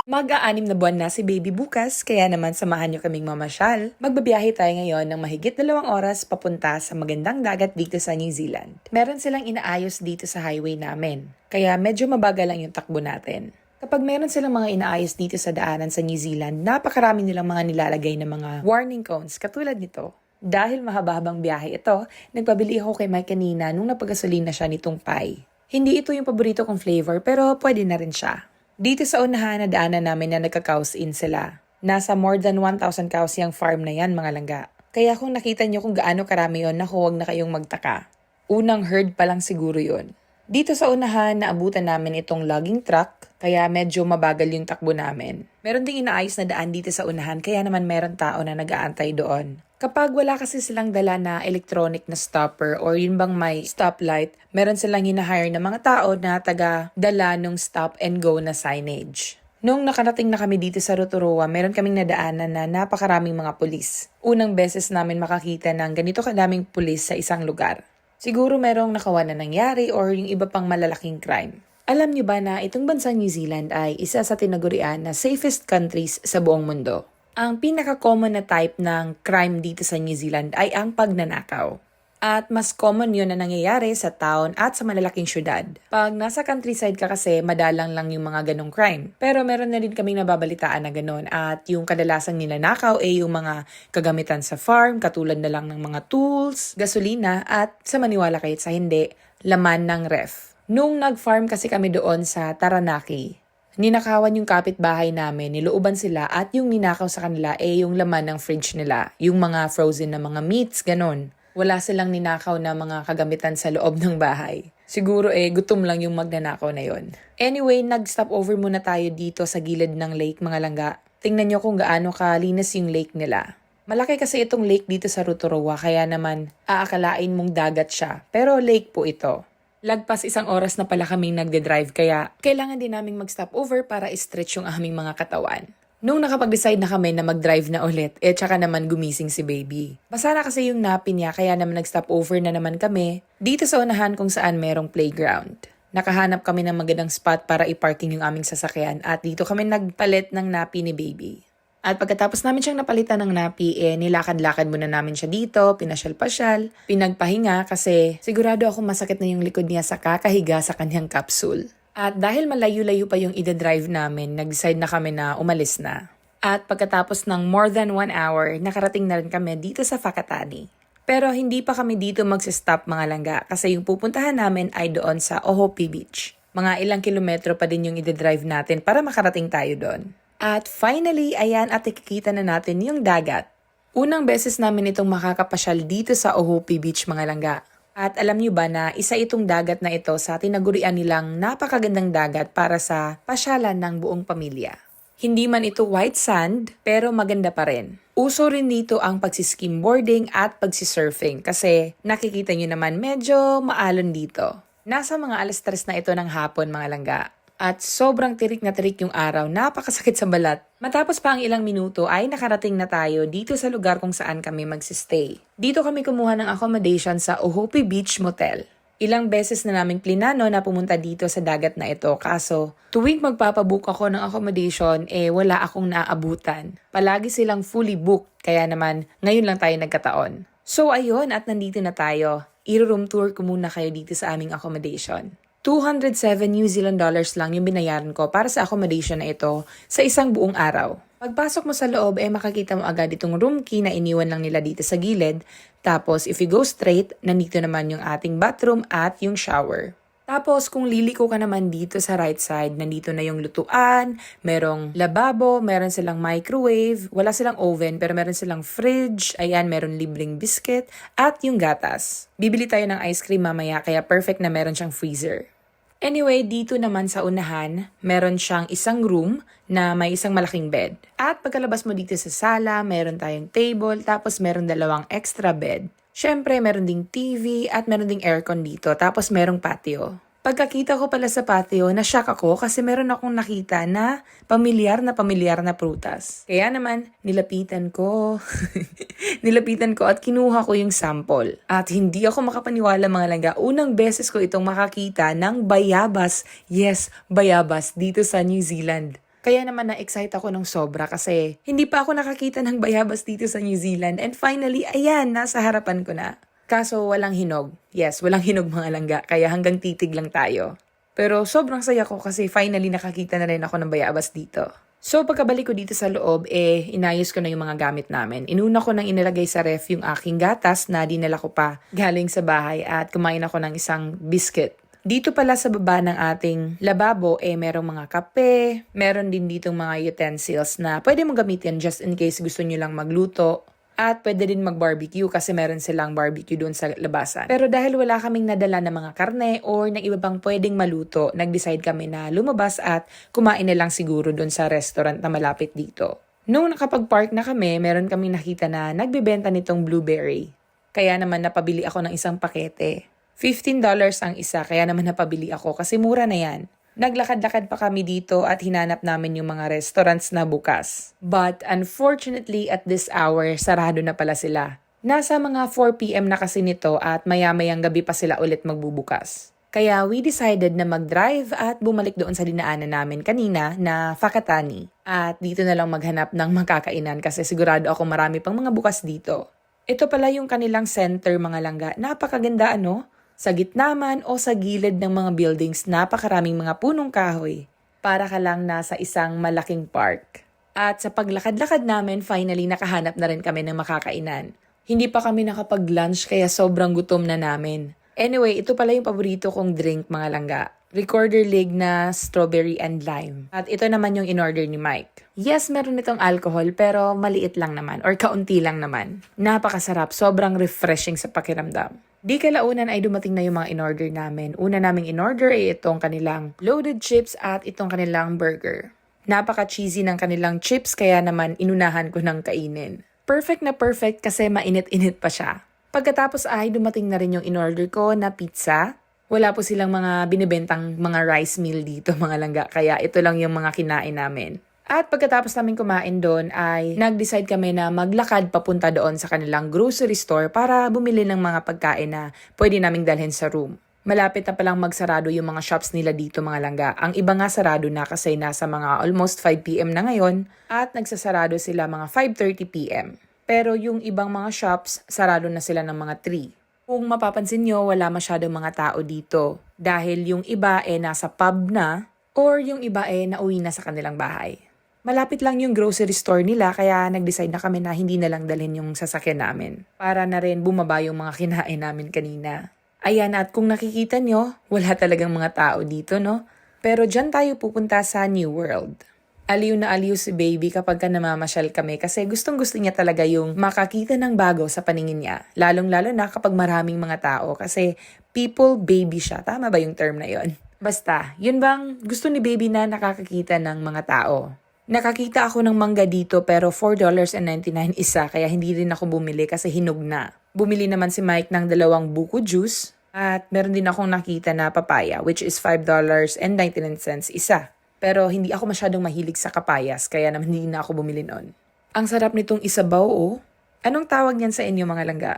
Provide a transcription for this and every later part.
Mag-aanim na buwan na si baby bukas, kaya naman samahan niyo kaming mamasyal. Magbabiyahe tayo ngayon ng mahigit 2 oras papunta sa magandang dagat dito sa New Zealand. Meron silang inaayos dito sa highway namin, kaya medyo mabagal lang yung takbo natin. Kapag meron silang mga inaayos dito sa daanan sa New Zealand, napakarami nilang mga nilalagay na mga warning cones katulad nito. Dahil mahaba-habang biyahe ito, nagpabili ako kay Mike kanina nung napagasolin na siya nitong pie. Hindi ito yung paborito kong flavor pero pwede na rin siya. Dito sa unahan na daanan namin na nagka-cows in sila. Nasa more than 1,000 cows yung farm na yan, mga langga. Kaya kung nakita nyo kung gaano karami yon, naku, huwag na kayong magtaka. Unang herd pa lang siguro yon. Dito sa unahan, naabutan namin itong logging truck, kaya medyo mabagal yung takbo namin. Meron ding inaayos na daan dito sa unahan, kaya naman meron tao na nag-aantay doon. Kapag wala kasi silang dala na electronic na stopper or yun bang may stoplight, meron silang hinahire na mga tao na taga-dala nung stop and go na signage. Nung nakarating na kami dito sa Rotorua, meron kaming nadaanan na napakaraming mga pulis. Unang beses namin makakita ng ganito kadaming pulis sa isang lugar. Siguro merong nakawa na nangyari or yung iba pang malalaking crime. Alam niyo ba na itong bansang New Zealand ay isa sa tinagurian na safest countries sa buong mundo? Ang pinaka-common na type ng crime dito sa New Zealand ay ang pagnanakaw. At mas common yun na nangyayari sa town at sa malalaking syudad. Pag nasa countryside ka kasi, madalang lang yung mga ganong crime. Pero meron na rin kaming nababalitaan na ganon. At yung kadalasang nilanakaw ay yung mga kagamitan sa farm, katulad na lang ng mga tools, gasolina, at sa maniwala kahit sa hindi, laman ng ref. Nung nag-farm kasi kami doon sa Taranaki, ninakawan yung kapitbahay namin, nilooban sila at yung ninakaw sa kanila yung laman ng fridge nila. Yung mga frozen na mga meats, ganon. Wala silang ninakaw na mga kagamitan sa loob ng bahay. Siguro gutom lang yung magnanakaw na yon. Anyway, nag-stop over muna tayo dito sa gilid ng lake, mga langga. Tingnan nyo kung gaano kalinis yung lake nila. Malaki kasi itong lake dito sa Rotorua, kaya naman aakalain mong dagat siya. Pero lake po ito. Lagpas 1 oras na pala kaming nagde-drive, kaya kailangan din naming mag-stop over para i-stretch yung aming mga katawan. Nung nakapag-decide na kami na mag-drive na ulit, tsaka naman gumising si baby. Basa na kasi yung napi niya, kaya naman nag-stop over na naman kami dito sa unahan kung saan merong playground. Nakahanap kami ng magandang spot para i-parking yung aming sasakyan at dito kami nagpalit ng napi ni baby. At pagkatapos namin siyang napalitan ng napi, nilakad-lakad muna namin siya dito, pinasyal-pasyal, pinagpahinga kasi sigurado ako masakit na yung likod niya sa kakahiga sa kanyang capsule. At dahil malayo-layo pa yung ida-drive namin, nag-decide na kami na umalis na. At pagkatapos ng more than 1 hour, nakarating na rin kami dito sa Whakatane. Pero hindi pa kami dito magsistop, mga langga, kasi yung pupuntahan namin ay doon sa Ohope Beach. Mga ilang kilometro pa din yung ida-drive natin para makarating tayo doon. At finally, ayan, at ikikita na natin yung dagat. Unang beses namin itong makakapasyal dito sa Ohope Beach, mga langga. At alam niyo ba na isa itong dagat na ito sa tinagurian nilang napakagandang dagat para sa pasyalan ng buong pamilya. Hindi man ito white sand, pero maganda pa rin. Uso rin dito ang pagsiskimboarding at pagsisurfing kasi nakikita niyo naman medyo maalon dito. Nasa mga 3:00 na ito ng hapon, mga langga. At sobrang tirik na tirik yung araw, napakasakit sa balat. Matapos pa ang ilang minuto ay nakarating na tayo dito sa lugar kung saan kami magsistay. Dito kami kumuha ng accommodation sa Ohope Beach Motel. Ilang beses na naming plinano na pumunta dito sa dagat na ito, kaso tuwing magpapabook ako ng accommodation, wala akong naaabutan. Palagi silang fully booked, kaya naman ngayon lang tayo nagkataon. So ayun, at nandito na tayo. I-room tour ko muna kayo dito sa aming accommodation. 207 New Zealand dollars lang yung binayaran ko para sa accommodation na ito sa isang buong araw. Pagpasok mo sa loob, makikita mo agad itong room key na iniwan lang nila dito sa gilid. Tapos, if you go straight, nandito naman yung ating bathroom at yung shower. Tapos, kung liliko ka naman dito sa right side, nandito na yung lutuan, merong lababo, meron silang microwave, wala silang oven, pero meron silang fridge, ayan, meron libreng biscuit, at yung gatas. Bibili tayo ng ice cream mamaya, kaya perfect na meron siyang freezer. Anyway, dito naman sa unahan, meron siyang isang room na may isang malaking bed. At pagkalabas mo dito sa sala, meron tayong table, tapos meron 2 extra bed. Syempre, meron ding TV at meron ding aircon dito, tapos merong patio. Pagkakita ko pala sa patio, na-shock ako kasi meron akong nakita na pamilyar na prutas. Kaya naman, nilapitan ko. Nilapitan ko at kinuha ko yung sample. At hindi ako makapaniwala mga langga. Unang beses ko itong makakita ng bayabas. Yes, bayabas dito sa New Zealand. Kaya naman na-excite ako ng sobra kasi hindi pa ako nakakita ng bayabas dito sa New Zealand. And finally, ayan, nasa harapan ko na. Kaso walang hinog. Yes, walang hinog mga langga, kaya hanggang titig lang tayo. Pero sobrang saya ko kasi finally nakakita na rin ako ng bayabas dito. So pagkabalik ko dito sa loob, inayos ko na yung mga gamit namin. Inuna ko nang inilagay sa ref yung aking gatas na dinala ko pa galing sa bahay at kumain ako ng isang biscuit. Dito pala sa baba ng ating lababo, merong mga kape, meron din ditong mga utensils na pwede mong gamitin just in case gusto nyo lang magluto. At pwede din mag-barbecue kasi meron silang barbecue doon sa labasan. Pero dahil wala kaming nadala ng mga karne or ng iba pang pwedeng maluto, nag-decide kami na lumabas at kumain na lang siguro doon sa restaurant na malapit dito. Nung nakapag-park na kami, meron kaming nakita na nagbebenta nitong blueberry. Kaya naman napabili ako ng isang pakete. $15 ang isa, kaya naman napabili ako kasi mura na yan. Naglakad-lakad pa kami dito at hinanap namin yung mga restaurants na bukas. But unfortunately at this hour, sarado na pala sila. Nasa mga 4 PM na kasi nito at maya-mayang gabi pa sila ulit magbubukas. Kaya we decided na mag-drive at bumalik doon sa dinaanan namin kanina na Whakatane. At dito na lang maghanap ng makakainan kasi sigurado ako marami pang mga bukas dito. Ito pala yung kanilang center mga langga. Napakaganda ano? Sa gitna man o sa gilid ng mga buildings, napakaraming mga punong kahoy. Para ka lang nasa isang malaking park. At sa paglakad-lakad namin, finally nakahanap na rin kami ng makakainan. Hindi pa kami nakapag-lunch kaya sobrang gutom na namin. Anyway, ito pala yung paborito kong drink mga langga. Recorder League na strawberry and lime. At ito naman yung in-order ni Mike. Yes, meron itong alcohol pero maliit lang naman or kaunti lang naman. Napakasarap, sobrang refreshing sa pakiramdam. Di kalaunan ay dumating na yung mga in-order namin. Una naming in-order ay itong kanilang loaded chips at itong kanilang burger. Napaka-cheesy ng kanilang chips kaya naman inunahan ko ng kainin. Perfect na perfect kasi mainit-init pa siya. Pagkatapos ay dumating na rin yung in-order ko na pizza. Wala po silang mga binibentang mga rice meal dito mga langga kaya ito lang yung mga kinain namin. At pagkatapos namin kumain doon ay nag-decide kami na maglakad papunta doon sa kanilang grocery store para bumili ng mga pagkain na pwede naming dalhin sa room. Malapit na palang magsarado yung mga shops nila dito mga langga. Ang iba nga sarado na kasi nasa mga almost 5 PM na ngayon at nagsasarado sila mga 5:30 PM. Pero yung ibang mga shops sarado na sila ng mga 3. Kung mapapansin nyo, wala masyadong mga tao dito dahil yung iba nasa pub na or yung iba nauwi na sa kanilang bahay. Malapit lang yung grocery store nila kaya nag-decide na kami na hindi na lang dalhin yung sasakyan namin. Para na rin bumaba yung mga kinain namin kanina. Ayan at kung nakikita nyo, wala talagang mga tao dito no? Pero dyan tayo pupunta sa New World. Aliw na aliw si baby kapag namamasyal kami kasi gustong-gusto niya talaga yung makakita ng bago sa paningin niya. Lalong-lalo na kapag maraming mga tao kasi people baby siya. Tama ba yung term na yon? Basta, yun bang gusto ni baby na nakakakita ng mga tao? Nakakita ako ng mangga dito pero $4.99 isa kaya hindi rin ako bumili kasi hinog na. Bumili naman si Mike ng 2 buko juice at meron din akong nakita na papaya which is $5.99 isa. Pero hindi ako masyadong mahilig sa kapayas kaya naman hindi na ako bumili noon. Ang sarap nitong isabaw oh. Anong tawag niyan sa inyo mga langga?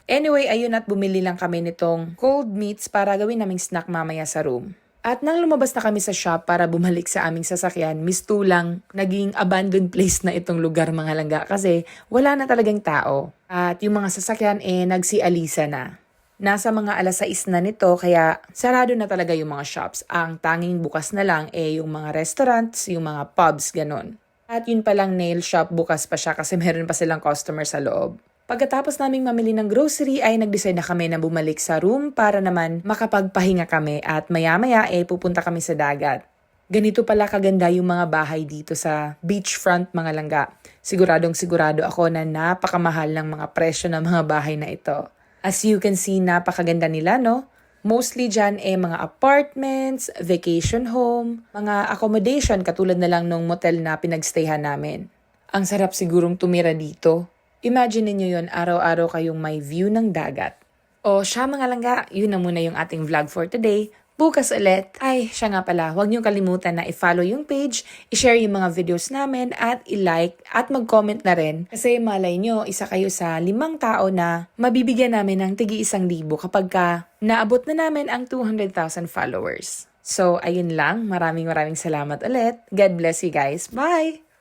Anyway, ayun at bumili lang kami nitong cold meats para gawin naming snack mamaya sa room. At nang lumabas na kami sa shop para bumalik sa aming sasakyan, mistulang naging abandoned place na itong lugar mga langga kasi wala na talagang tao. At yung mga sasakyan nagsialisa na. Nasa mga 6:00 na nito kaya sarado na talaga yung mga shops. Ang tanging bukas na lang yung mga restaurants, yung mga pubs, ganon. At yun palang nail shop bukas pa siya kasi meron pa silang customer sa loob. Pagkatapos naming mamili ng grocery ay nag-decide na kami na bumalik sa room para naman makapagpahinga kami at maya-maya pupunta kami sa dagat. Ganito pala kaganda yung mga bahay dito sa beachfront mga langga. Sigurado ako na napakamahal ng mga presyo ng mga bahay na ito. As you can see, napakaganda nila no? Mostly dyan mga apartments, vacation home, mga accommodation katulad na lang nung motel na pinagstayhan namin. Ang sarap sigurong tumira dito. Imagine niyo yon araw-araw kayong may view ng dagat. O siya mga langga, yun na muna yung ating vlog for today. bukas ulit. Ay, siya nga pala, huwag niyong kalimutan na i-follow yung page, i-share yung mga videos namin, at i-like, at mag-comment na rin. Kasi malay nyo, isa kayo sa 5 tao na mabibigyan namin ng tig-1,000 kapag naabot na namin ang 200,000 followers. So, ayun lang. Maraming salamat ulit. God bless you guys. Bye!